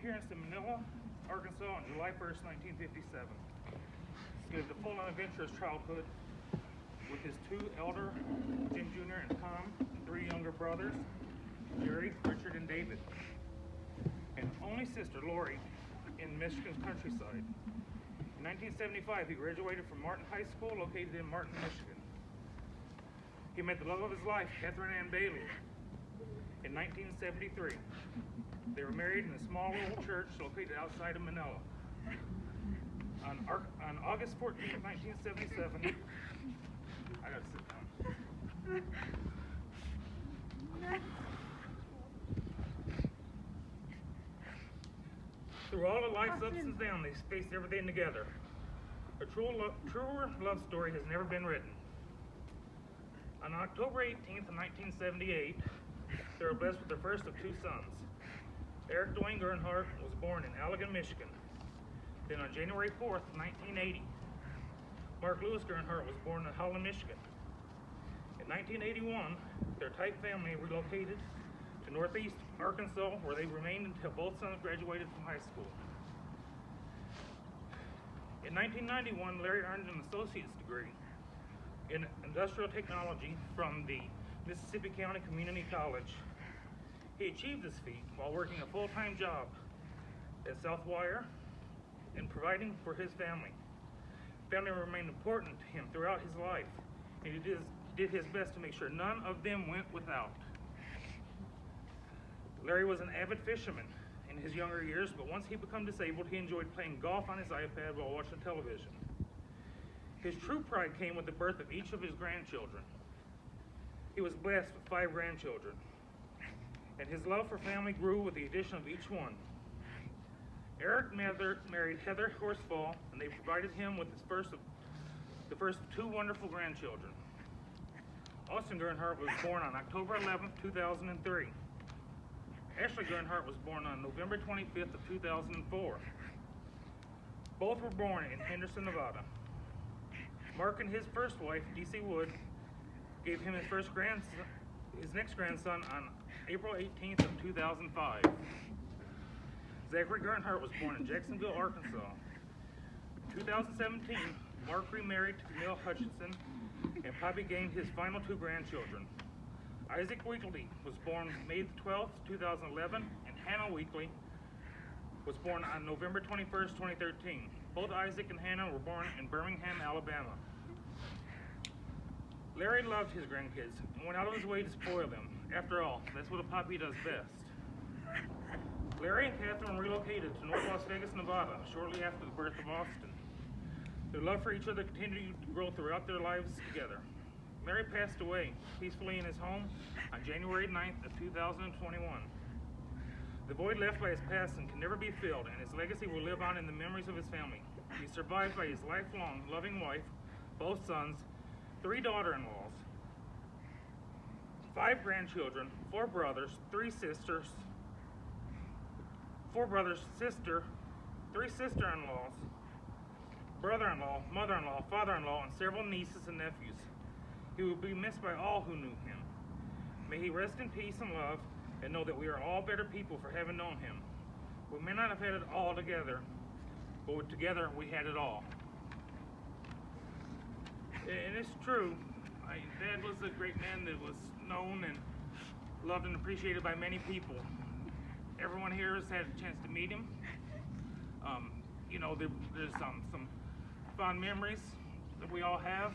appearance in Manila, Arkansas on July 1st, 1957. He lived a full and adventurous childhood with his two elder, Jim Jr. and Tom, and three younger brothers, Jerry, Richard, and David, and only sister, Lori, in Michigan's countryside. In 1975, he graduated from Martin High School, located in Martin, Michigan. He met the love of his life, Catherine Ann Bailey, in 1973. They were married in a small little church located outside of Manila. On August 14, 1977, I gotta sit down. Through all of life's ups and downs, they faced everything together. A truer love story has never been written. On October 18th, 1978, they were blessed with their first of two sons. Eric Dwayne Gernhardt was born in Allegan, Michigan. Then on January 4th, 1980, Mark Lewis Gernhardt was born in Holland, Michigan. In 1981, their tight family relocated to Northeast Arkansas, where they remained until both sons graduated from high school. In 1991, Larry earned an associate's degree in industrial technology from the Mississippi County Community College. He achieved this feat while working a full-time job at Southwire and providing for his family. Family remained important to him throughout his life, and he did his best to make sure none of them went without. Larry was an avid fisherman in his younger years, but once he became disabled, he enjoyed playing golf on his iPad while watching television. His true pride came with the birth of each of his grandchildren. He was blessed with 5 grandchildren, and his love for family grew with the addition of each one. Eric married Heather Horsfall, and they provided him with the first of 2 wonderful grandchildren. Austin Gernhardt was born on October 11th, 2003. Ashley Gernhardt was born on November 25th of 2004. Both were born in Henderson, Nevada. Mark and his first wife, D.C. Wood, gave him his next grandson on April 18th of 2005. Zachary Gernhardt was born in Jacksonville, Arkansas. In 2017, Mark remarried to Camille Hutchinson, and Poppy gained his final 2 grandchildren. Isaac Weekly was born May 12th, 2011, and Hannah Weekly was born on November 21st, 2013. Both Isaac and Hannah were born in Birmingham, Alabama. Larry loved his grandkids and went out of his way to spoil them. After all, that's what a puppy does best. Larry and Catherine relocated to North Las Vegas, Nevada, shortly after the birth of Austin. Their love for each other continued to grow throughout their lives together. Larry passed away peacefully in his home on January 9th of 2021. The void left by his passing can never be filled, and his legacy will live on in the memories of his family. He's survived by his lifelong loving wife, both sons, 3 daughter-in-laws, 5 grandchildren, 4 brothers, 3 sisters, 4 brothers, sister, 3 sister-in-laws, brother-in-law, mother-in-law, father-in-law, and several nieces and nephews. He will be missed by all who knew him. May he rest in peace and love, and know that we are all better people for having known him. We may not have had it all together, but together we had it all. And it's true. Dad was a great man that was known and loved and appreciated by many people. Everyone here has had a chance to meet him. There's some fond memories that we all have.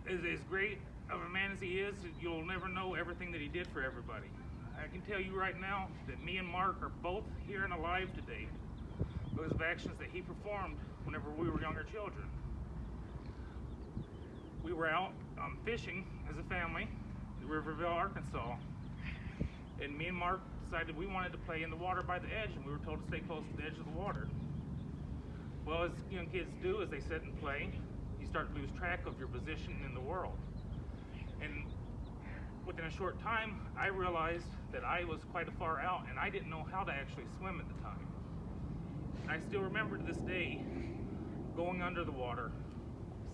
As great of a man as he is, you'll never know everything that he did for everybody. I can tell you right now that me and Mark are both here and alive today because of actions that he performed whenever we were younger children. We were out fishing as a family in Riverville, Arkansas, and me and Mark decided we wanted to play in the water by the edge, and we were told to stay close to the edge of the water. Well, as young kids do, as they sit and play, you start to lose track of your position in the world. And within a short time, I realized that I was quite a far out, and I didn't know how to actually swim at the time. And I still remember to this day going under the water,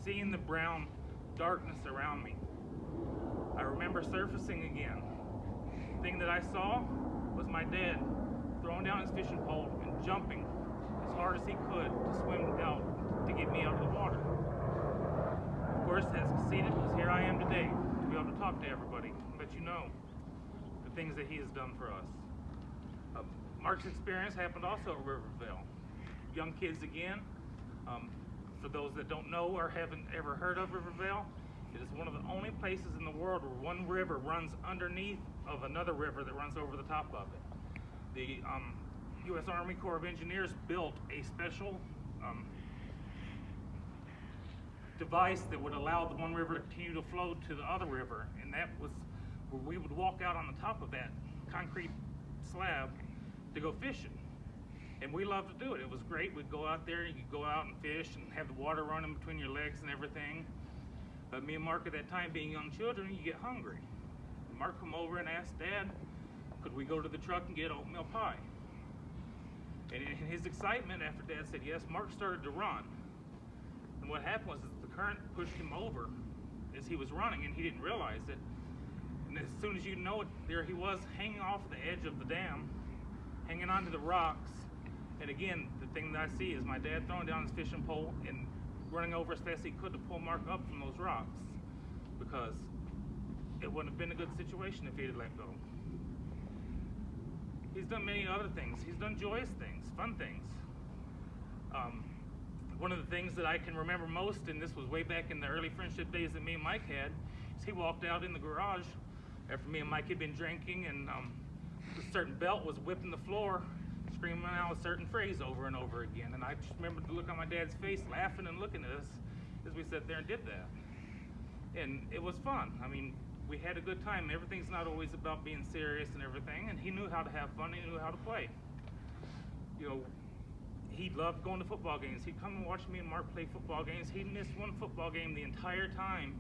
seeing the brown darkness around me. I remember surfacing again. The thing that I saw was my dad throwing down his fishing pole and jumping as hard as he could to swim out to get me out of the water. Of course, that succeeded because here I am today to be able to talk to everybody and let you know the things that he has done for us. Mark's experience happened also at Rivervale. Young kids again. For those that don't know or haven't ever heard of Rivervale, it is one of the only places in the world where one river runs underneath of another river that runs over the top of it. The U.S. Army Corps of Engineers built a special device that would allow the one river to continue to flow to the other river, and that was where we would walk out on the top of that concrete slab to go fishing. And we loved to do it. It was great. We'd go out there, you could go out and fish and have the water running between your legs and everything. But me and Mark at that time, being young children, you get hungry. And Mark come over and asked Dad, could we go to the truck and get oatmeal pie? And in his excitement, after Dad said yes, Mark started to run. And what happened was the current pushed him over as he was running, and he didn't realize it. And as soon as you know it, there he was hanging off the edge of the dam, hanging onto the rocks. And again, the thing that I see is my dad throwing down his fishing pole and running over as fast as he could to pull Mark up from those rocks, because it wouldn't have been a good situation if he had let go. He's done many other things. He's done joyous things, fun things. One of the things that I can remember most, and this was way back in the early friendship days that me and Mike had, is he walked out in the garage after me and Mike had been drinking, and a certain belt was whipping the floor, screaming out a certain phrase over and over again. And I just remember the look on my dad's face, laughing and looking at us as we sat there and did that. And it was fun. I mean, we had a good time. Everything's not always about being serious and everything, and he knew how to have fun, he knew how to play. You know, he loved going to football games. He'd come and watch me and Mark play football games. He missed one football game the entire time,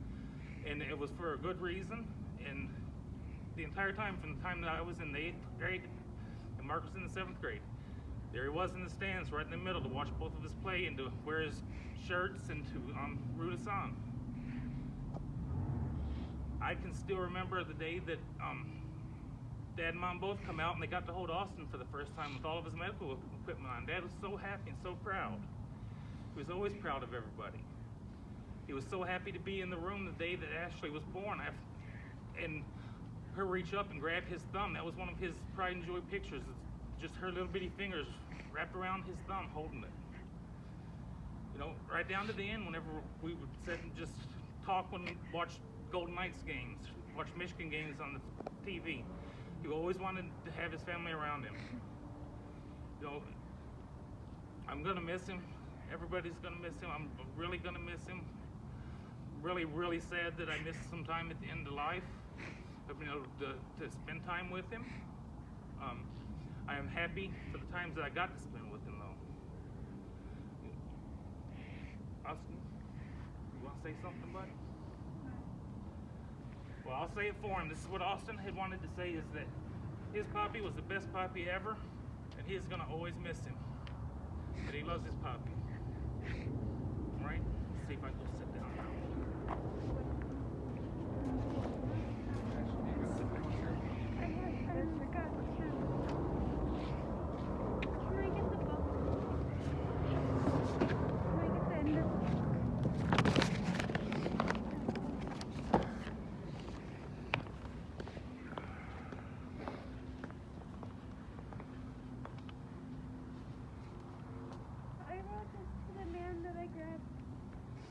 and it was for a good reason. And the entire time, from the time that I was in the 8th grade and Mark was in the 7th grade, there he was in the stands right in the middle to watch both of us play and to wear his shirts and to root us on. I can still remember the day that Dad and Mom both come out and they got to hold Austin for the first time with all of his medical equipment on. Dad was so happy and so proud. He was always proud of everybody. He was so happy to be in the room the day that Ashley was born, and her reach up and grab his thumb. That was one of his pride and joy pictures. It's just her little bitty fingers wrapped around his thumb holding it. You know, right down to the end, whenever we would sit and just talk when we watched Golden Knights games, watch Michigan games on the TV. He always wanted to have his family around him. You know, I'm gonna miss him. Everybody's gonna miss him. I'm really gonna miss him. Really, really sad that I missed some time at the end of life, you know, to spend time with him. I am happy for the times that I got to spend with him, though. Austin, you want to say something, buddy? Well, I'll say it for him. This is what Austin had wanted to say, is that his poppy was the best poppy ever, and he is going to always miss him. But he loves his poppy. All right? Let's see if I can go sit down now.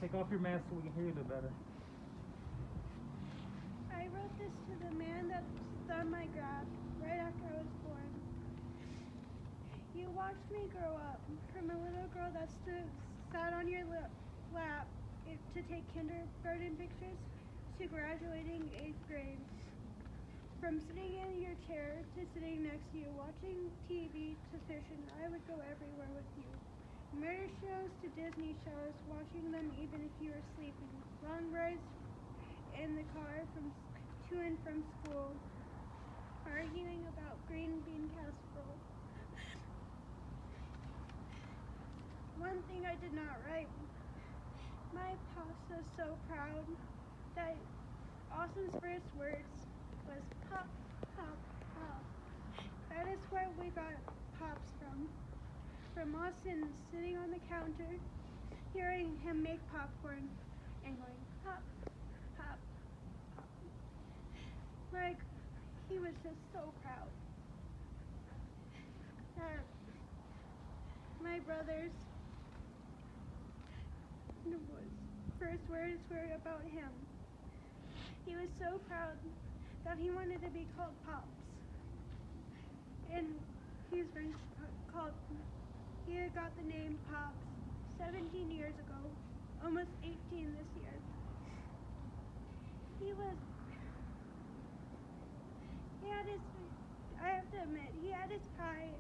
Take off your mask so we can hear you a bit better. I wrote this to the man that stood my grab right after I was born. You watched me grow up from a little girl that sat on your lap to take kindergarten pictures to graduating 8th grade. From sitting in your chair to sitting next to you, watching TV to fishing, I would go everywhere with you. Murder shows to Disney shows, watching them even if you were sleeping. Long rides in the car to and from school, arguing about green bean casserole. One thing I did not write, my papa's so proud that Austin's first words was pop, pop, pop. That is we got Pops from. From Austin sitting on the counter, hearing him make popcorn and going pop, pop, pop. Like he was just so proud. My brother's first words were about him. He was so proud that he wanted to be called Pops. And he's been called, he got the name Pops 17 years ago, almost 18 this year. I have to admit, he had his high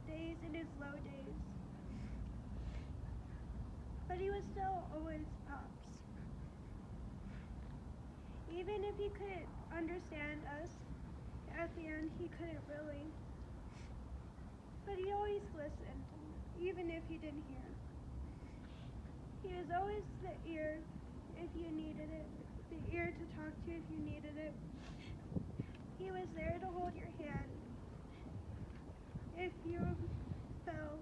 days and his low days. But he was still always Pops. Even if he couldn't understand us, at the end he couldn't really. But he always listened, even if he didn't hear. He was always the ear if you needed it, the ear to talk to if you needed it. He was there to hold your hand if you fell.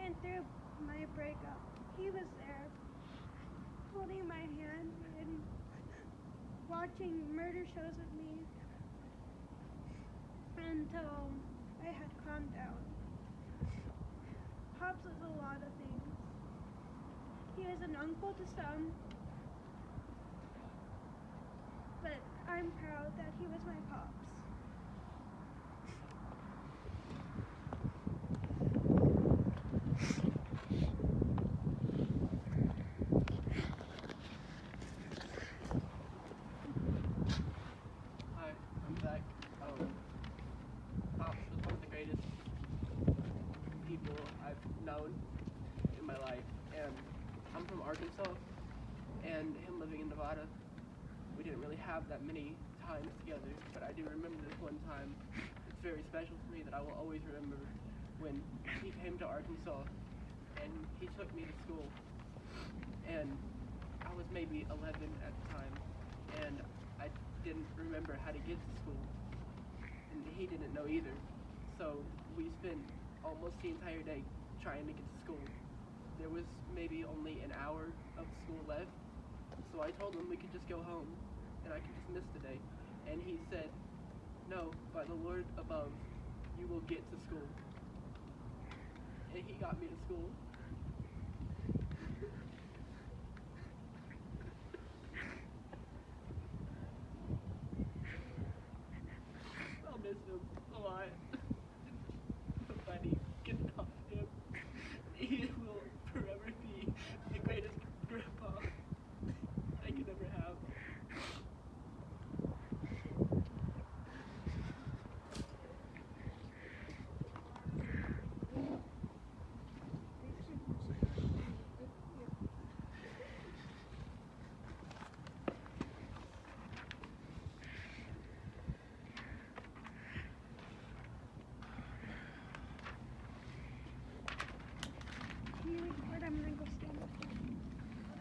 And through my breakup, he was there, holding my hand and watching murder shows with me until I had calmed down. Pops was a lot of things. He was an uncle to some, but I'm proud that he was my Pops. Hi, I'm Zach. Pops was one of the greatest people I've known in my life, and I'm from Arkansas, and him living in Nevada, we didn't really have that many times together, but I do remember this one time. It's very special to me that I will always remember when he came to Arkansas, and he took me to school, and I was maybe 11 at the time, and I didn't remember how to get to school, and he didn't know either. So we spent almost the entire day trying to get to school. There was maybe only an hour of school left, so I told him we could just go home and I could dismiss the day. And he said, "No, by the Lord above, you will get to school." And he got me to school. I'll miss him a lot. Nobody can top him. He will forever be the greatest grandpa I could ever have. Can you record? I'm gonna go stand up there.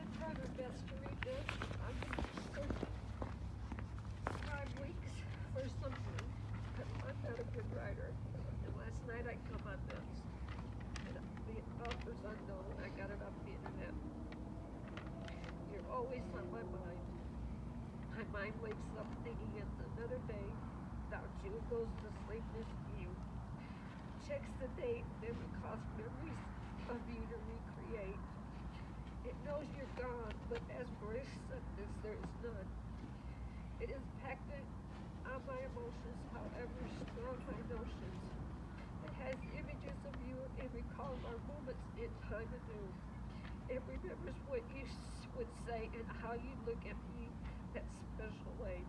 I tried my best to read this. I've been searching 5 weeks for something, but I'm not a good writer. And last night I come on this, and the author's unknown. I got it off the internet. You're always on my mind. My mind wakes up thinking it's another day without you, goes to sleep missing you. Checks the date, never costs memories of you to recreate. It knows you're gone, but as for acceptance, there is none. It is packed on my emotions, however strong my notions. It has images of you and recalls our moments in time anew. It remembers what you would say and how you look at me that special way.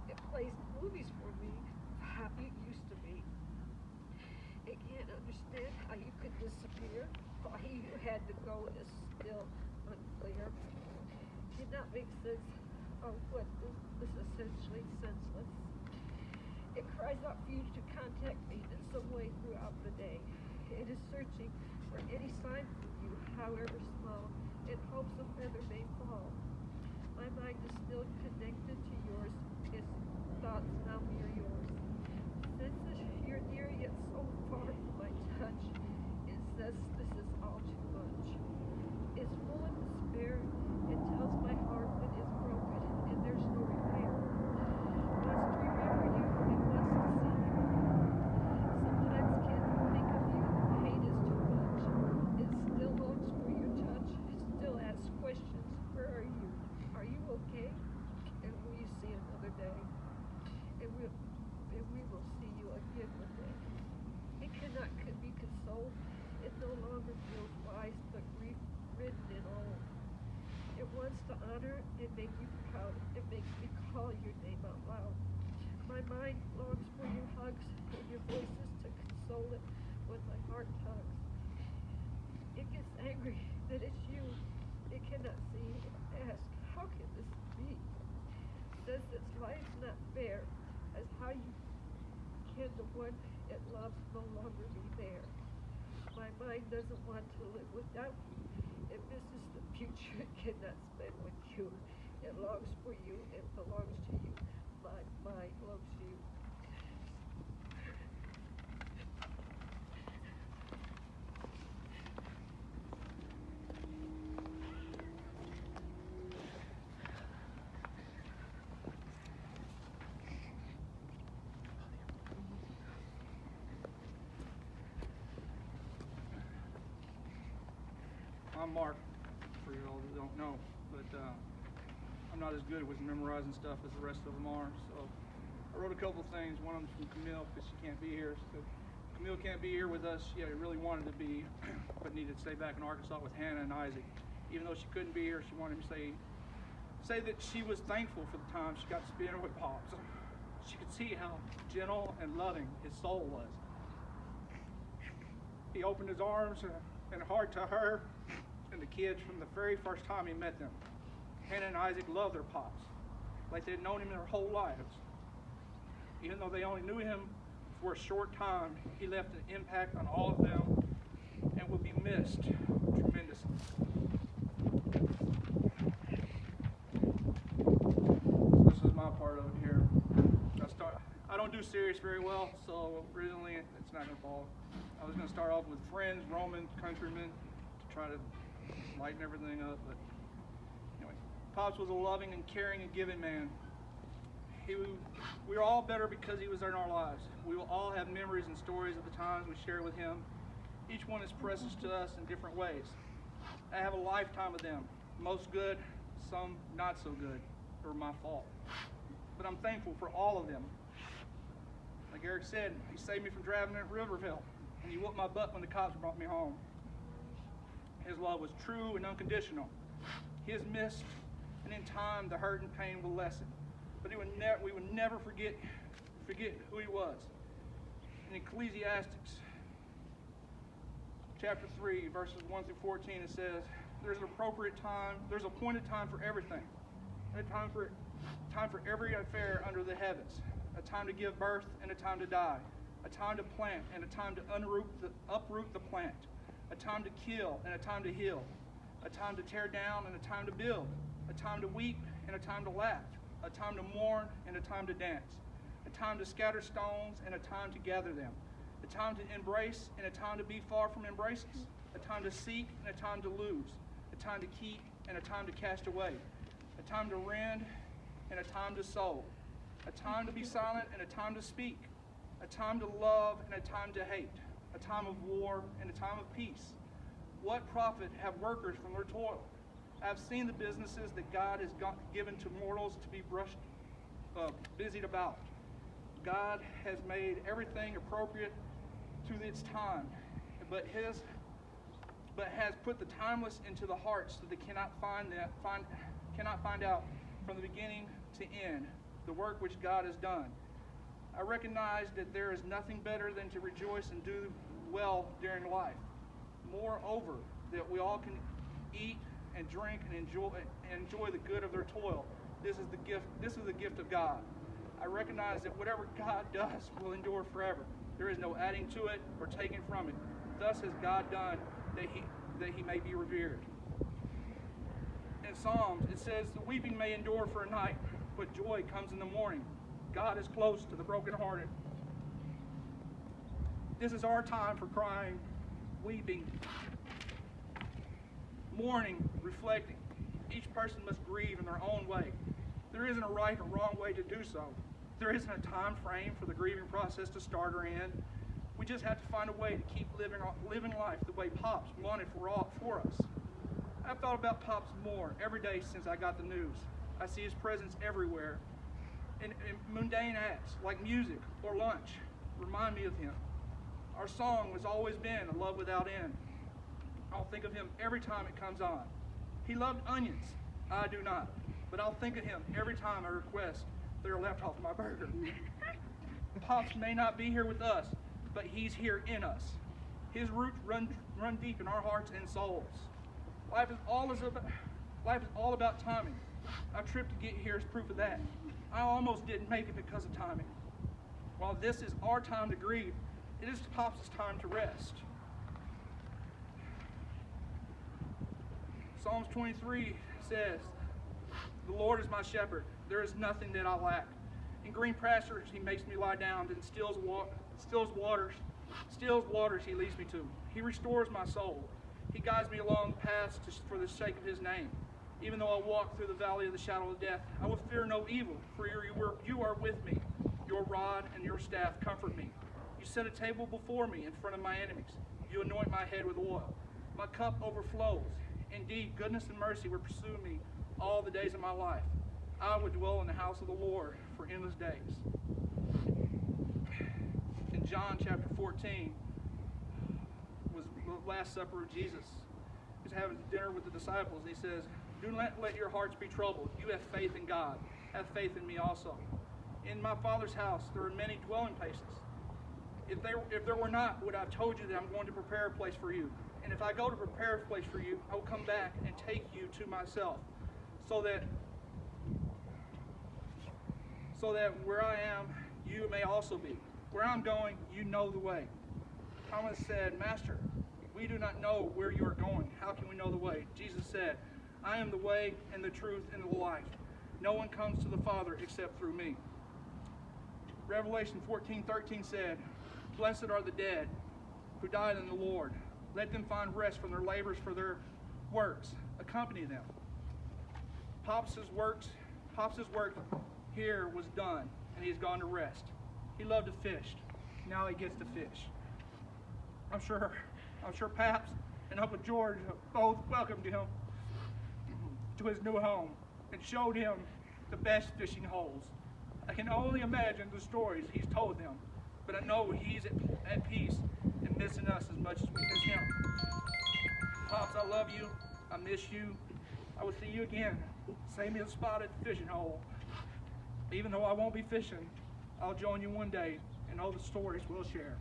It plays movies for me, how you used to be. It can't understand how you could disappear. Why you had to go is still unclear. Did not make sense of what is essentially senseless. It cries out for you to contact me in some way throughout the day. It is searching for any sign from you, however small, in hopes a feather may fall. My mind is still connected to yours. Its thoughts now mirror yours. hold it when my heart tugs. It gets angry that it's you. It cannot see and ask, how can this be? Says that life's not fair, as how you can the one it loves no longer be there. My mind doesn't want to live without you. It misses the future it cannot spend with you. It longs for you. It belongs to you. My mind loves you. I'm Mark, for you all that don't know, but I'm not as good with memorizing stuff as the rest of them are. So I wrote a couple things. One of them's from Camille because she can't be here. So Camille can't be here with us. She really wanted to be, but needed to stay back in Arkansas with Hannah and Isaac. Even though she couldn't be here, she wanted to say that she was thankful for the time she got to spend with Pops. She could see how gentle and loving his soul was. He opened his arms and heart to her and the kids from the very first time he met them. Hannah and Isaac loved their Pops, like they'd known him their whole lives. Even though they only knew him for a short time, he left an impact on all of them and will be missed tremendously. This is my part of it here. I don't do serious very well, so originally it's not going to fall. I was going to start off with friends, Romans, countrymen, to try to lighten everything up, but anyway. Pops was a loving and caring and giving man. We were all better because he was in our lives. We will all have memories and stories of the times we shared with him. Each one is precious to us in different ways. I have a lifetime of them, most good, some not so good, or my fault. But I'm thankful for all of them. Like Eric said, he saved me from driving at Riverville, and he whooped my butt when the cops brought me home. His love was true and unconditional. He has missed, and in time the hurt and pain will lessen. But we would never forget who he was. In Ecclesiastes chapter 3, verses 1 through 14, it says, there's an appropriate time, there's appointed time for everything, and a time for every affair under the heavens, a time to give birth and a time to die, a time to plant and a time to uproot the plant, a time to kill and a time to heal, a time to tear down and a time to build, a time to weep and a time to laugh, a time to mourn and a time to dance, a time to scatter stones and a time to gather them, a time to embrace and a time to be far from embraces, a time to seek and a time to lose, a time to keep and a time to cast away, a time to rend and a time to sow, a time to be silent and a time to speak, a time to love and a time to hate, a time of war and a time of peace. What profit have workers from their toil? I have seen the businesses that God has given to mortals to be busied about. God has made everything appropriate to its time, but has put the timeless into the hearts so they cannot find out from the beginning to end the work which God has done. I recognize that there is nothing better than to rejoice and do well during life. Moreover, that we all can eat and drink and enjoy the good of their toil. This is the gift of God. I recognize that whatever God does will endure forever. There is no adding to it or taking from it. Thus has God done that he may be revered. In Psalms, it says, the weeping may endure for a night, but joy comes in the morning. God is close to the brokenhearted. This is our time for crying, weeping, mourning, reflecting. Each person must grieve in their own way. There isn't a right or wrong way to do so. There isn't a time frame for the grieving process to start or end. We just have to find a way to keep living life the way Pops wanted for us. I've thought about Pops more every day since I got the news. I see his presence everywhere. And mundane acts like music or lunch remind me of him. Our song has always been a love without end. I'll think of him every time it comes on. He loved onions. I do not. But I'll think of him every time I request they're left off my burger. Pops may not be here with us, but He's here in us. His roots run deep in our hearts and souls. Life is all about timing. Our trip to get here is proof of that. I almost didn't make it because of timing. While this is our time to grieve, it is Pops' time to rest. Psalms 23 says, "The Lord is my shepherd. There is nothing that I lack. In green pastures He makes me lie down, and still waters He leads me to. He restores my soul. He guides me along paths for the sake of His name. Even though I walk through the valley of the shadow of death, I will fear no evil, for you are with me. Your rod and your staff comfort me. You set a table before me in front of my enemies. You anoint my head with oil. My cup overflows. Indeed, goodness and mercy will pursue me all the days of my life. I would dwell in the house of the Lord for endless days." In John chapter 14 was the Last Supper of Jesus. He's having dinner with the disciples. He says, "Do not let your hearts be troubled. You have faith in God. Have faith in me also. In my Father's house there are many dwelling places. If there were not, would I have told you that I'm going to prepare a place for you? And if I go to prepare a place for you, I will come back and take you to myself, so that where I am, you may also be. Where I'm going, you know the way." Thomas said, "Master, we do not know where you are going. How can we know the way?" Jesus said, "I am the way and the truth and the life. No one comes to the Father except through me." Revelation 14:13 said, "Blessed are the dead who died in the Lord. Let them find rest from their labors, for their works accompany them." Pops' work here was done, and he's gone to rest. He loved to fish. Now he gets to fish. I'm sure Paps and Uncle George both welcomed him to his new home and showed him the best fishing holes. I can only imagine the stories he's told them, but I know he's at peace and missing us as much as we miss him. Pops, I love you. I miss you. I will see you again. Save me a spot at the fishing hole. Even though I won't be fishing, I'll join you one day, and all the stories we'll share.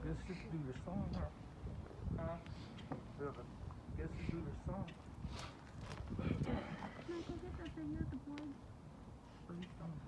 Guess just do your song, huh? Guess just do your song. Can I go get the thing at the board? What are you doing?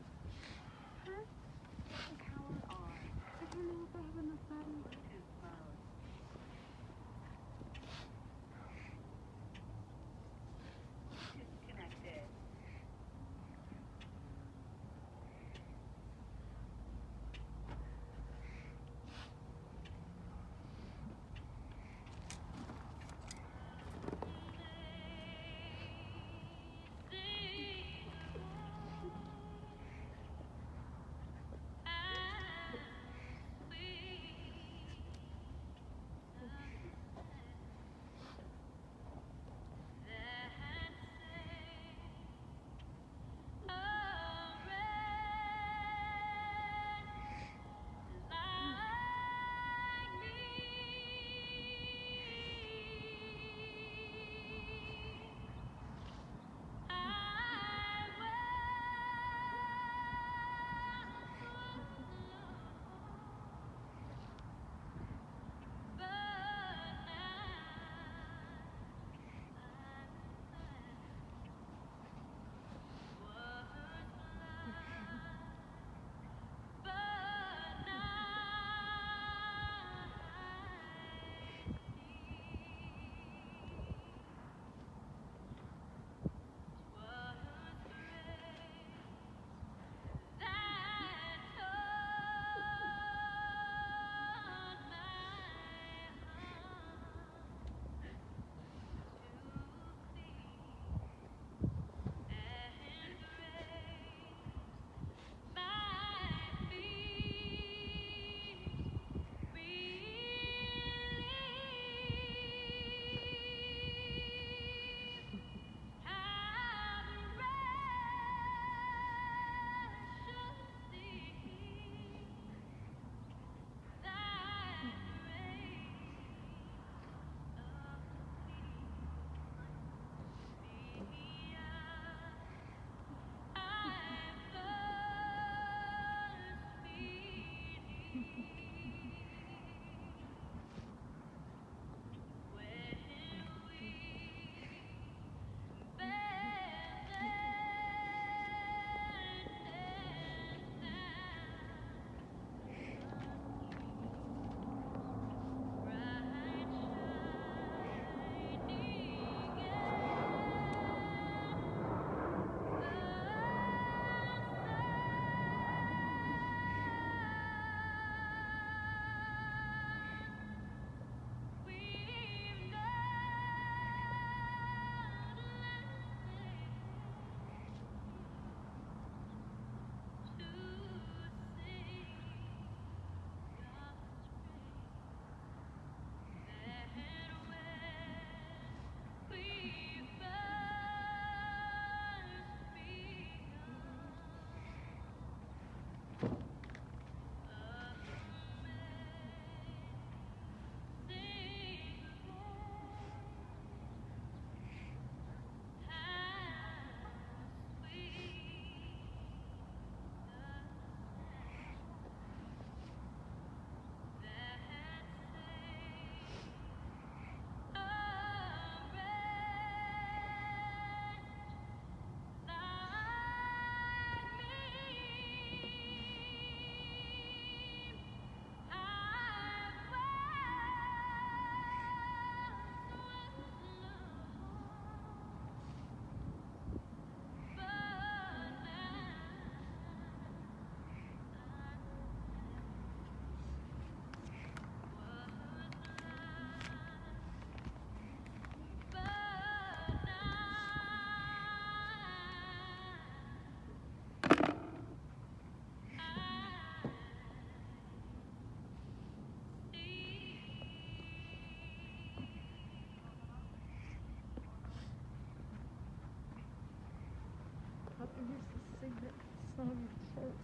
Papa used to sing that song in church.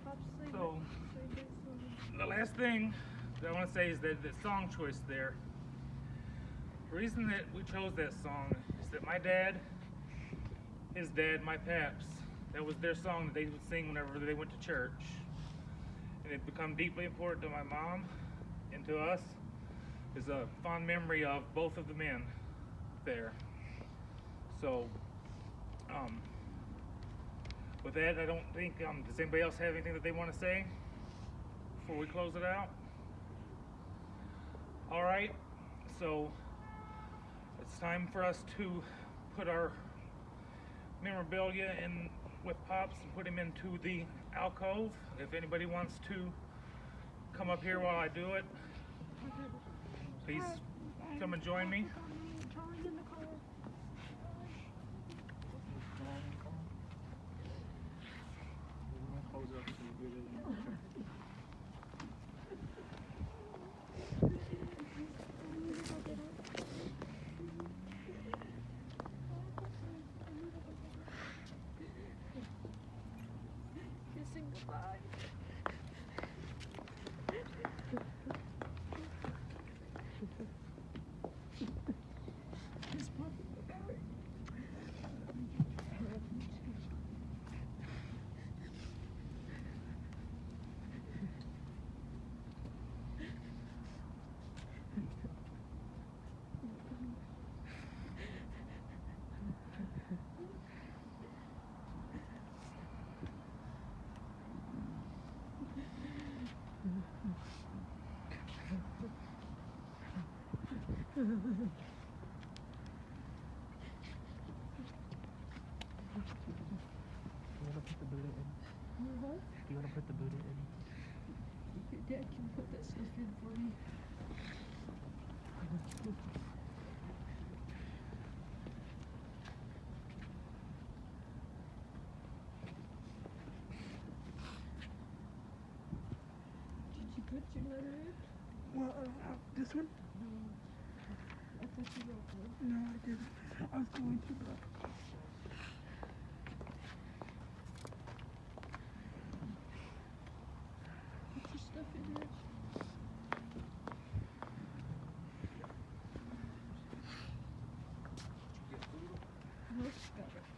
Pop sing So- that song. The last thing that I want to say is that the song choice there. The reason that we chose that song is that my dad, his dad, my paps, that was their song that they would sing whenever they went to church. And it become deeply important to my mom and to us. Is a fond memory of both of the men there. So, with that, I don't think, does anybody else have anything that they want to say before we close it out? All right, so it's time for us to put our memorabilia in with Pops and put him into the alcove. If anybody wants to come up here while I do it, please come and join me. Charlie in the car. Kissing goodbye. Kiss Papa goodbye. You wanna put the Buddha in? What? Do you wanna put the Buddha in? Your dad can put that stuff in for me. Did you put your letter in? Well, this one? I thought you wrote one. No, I didn't. I was going to, but Put your stuff in there. No, got it.